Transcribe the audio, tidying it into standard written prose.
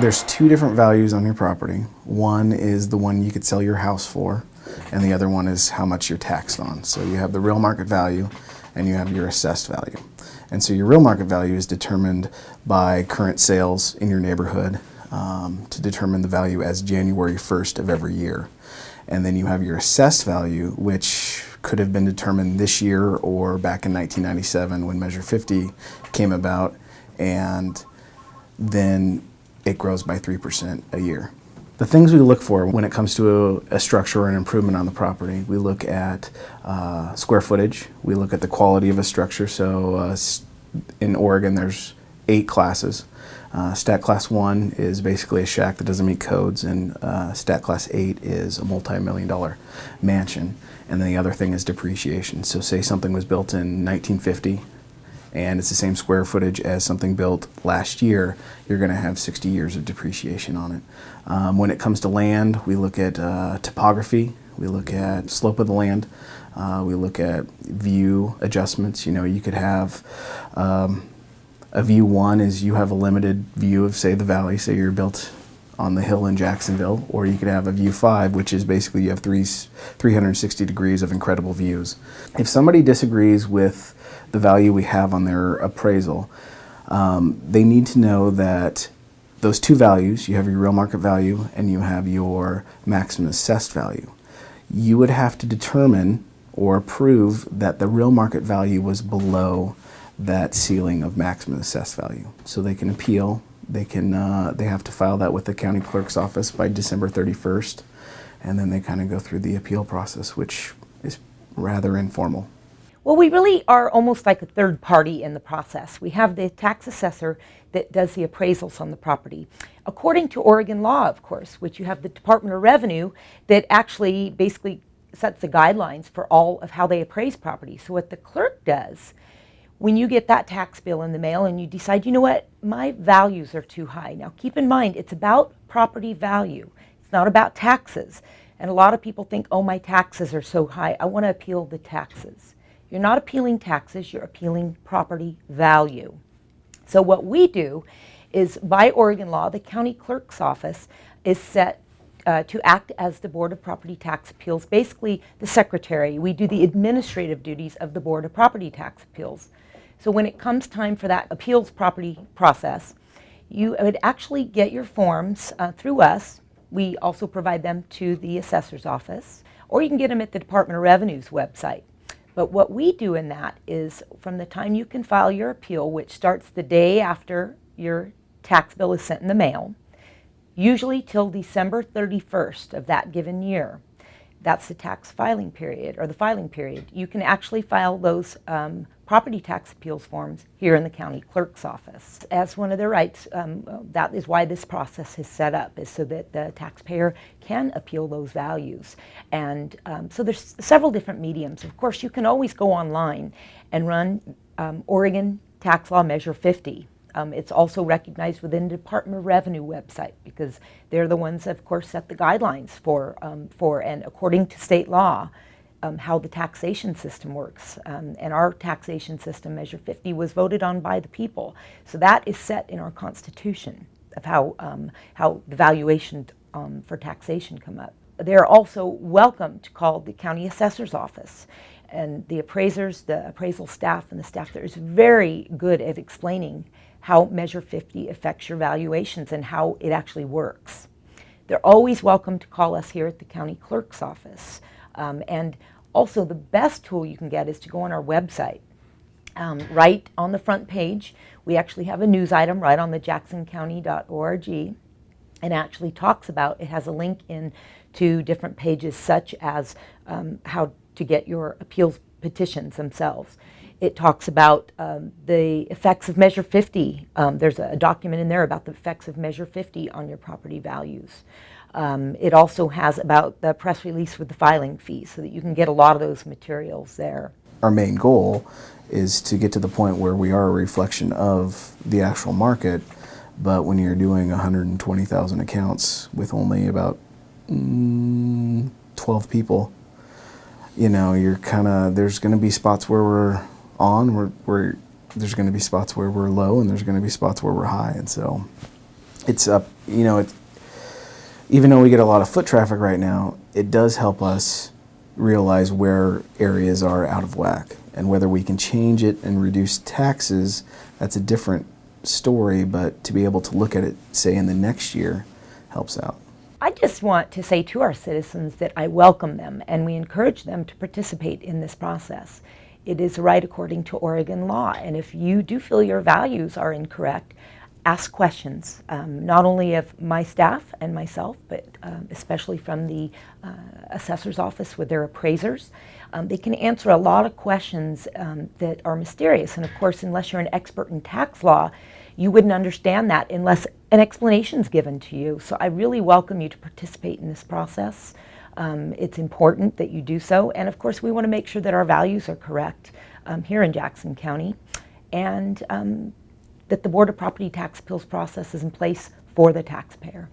There's two different values on your property. One is the one you could sell your house for, and the other one is how much you're taxed on. So you have the real market value and you have your assessed value. And so your real market value is determined by current sales in your neighborhood to determine the value as January 1st of every year. And then you have your assessed value, which could have been determined this year or back in 1997 when Measure 50 came about, and then it grows by 3% a year. The things we look for when it comes to a structure or an improvement on the property, we look at square footage, we look at the quality of a structure. So in Oregon there's 8 classes. Stat Class 1 is basically a shack that doesn't meet codes, and Stat Class 8 is a multi-million-dollar mansion. And then the other thing is depreciation. So say something was built in 1950 and it's the same square footage as something built last year, you're going to have 60 years of depreciation on it. When it comes to land, we look at topography, we look at slope of the land, we look at view adjustments. You know, you could have a view 1 is you have a limited view of, say, the valley, say you're built on the hill in Jacksonville, or you could have a view 5, which is basically you have 360 degrees of incredible views. If somebody disagrees with the value we have on their appraisal, they need to know that those two values, you have your real market value and you have your maximum assessed value. You would have to determine or prove that the real market value was below that ceiling of maximum assessed value. So they can appeal. They have to file that with the county clerk's office by December 31st, and then they kind of go through the appeal process, which is rather informal. Well, we really are almost like a third party in the process. We have the tax assessor that does the appraisals on the property. According to Oregon law, of course, which you have the Department of Revenue that actually basically sets the guidelines for all of how they appraise property. So what the clerk does, when you get that tax bill in the mail and you decide, you know what, my values are too high. Now keep in mind, it's about property value. It's not about taxes. And a lot of people think, oh, my taxes are so high, I want to appeal the taxes. You're not appealing taxes, you're appealing property value. So what we do is, by Oregon law, the county clerk's office is set to act as the Board of Property Tax Appeals, basically the secretary. We do the administrative duties of the Board of Property Tax Appeals. So when it comes time for that appeals property process, you would actually get your forms through us. We also provide them to the assessor's office, or you can get them at the Department of Revenue's website. But what we do in that is, from the time you can file your appeal, which starts the day after your tax bill is sent in the mail, usually till December 31st of that given year. That's the tax filing period, or the filing period. You can actually file those property tax appeals forms here in the county clerk's office. As one of their rights, that is why this process is set up, is so that the taxpayer can appeal those values. And so there's several different mediums. Of course, you can always go online and run Oregon Tax Law Measure 50. It's also recognized within the Department of Revenue website, because they're the ones that, of course, set the guidelines for and according to state law, how the taxation system works. And our taxation system, Measure 50, was voted on by the people. So that is set in our Constitution of how the valuation for taxation come up. They're also welcome to call the county assessor's office. And the appraisers, the appraisal staff, and the staff there is very good at explaining how Measure 50 affects your valuations and how it actually works. They're always welcome to call us here at the county clerk's office. And also, the best tool you can get is to go on our website. Right on the front page, we actually have a news item right on the jacksoncounty.org, and actually talks about, it has a link in to different pages, such as how to get your appeals petitions themselves. It talks about the effects of Measure 50. There's a document in there about the effects of Measure 50 on your property values. It also has about the press release with the filing fees, so that you can get a lot of those materials there. Our main goal is to get to the point where we are a reflection of the actual market, but when you're doing 120,000 accounts with only about 12 people, you know, you're kind of, there's going to be spots where we're on, there's going to be spots where we're low, and there's going to be spots where we're high. And so it's up, you know, even though we get a lot of foot traffic right now, it does help us realize where areas are out of whack, and whether we can change it and reduce taxes, that's a different story, but to be able to look at it, say, in the next year helps out. I just want to say to our citizens that I welcome them and we encourage them to participate in this process. It is right according to Oregon law, and if you do feel your values are incorrect, ask questions, not only of my staff and myself, but especially from the assessor's office with their appraisers. They can answer a lot of questions that are mysterious, and of course, unless you're an expert in tax law, you wouldn't understand that unless an explanation is given to you. So I really welcome you to participate in this process. It's important that you do so, and of course, we want to make sure that our values are correct here in Jackson County, and that the Board of Property Tax Appeals process is in place for the taxpayer.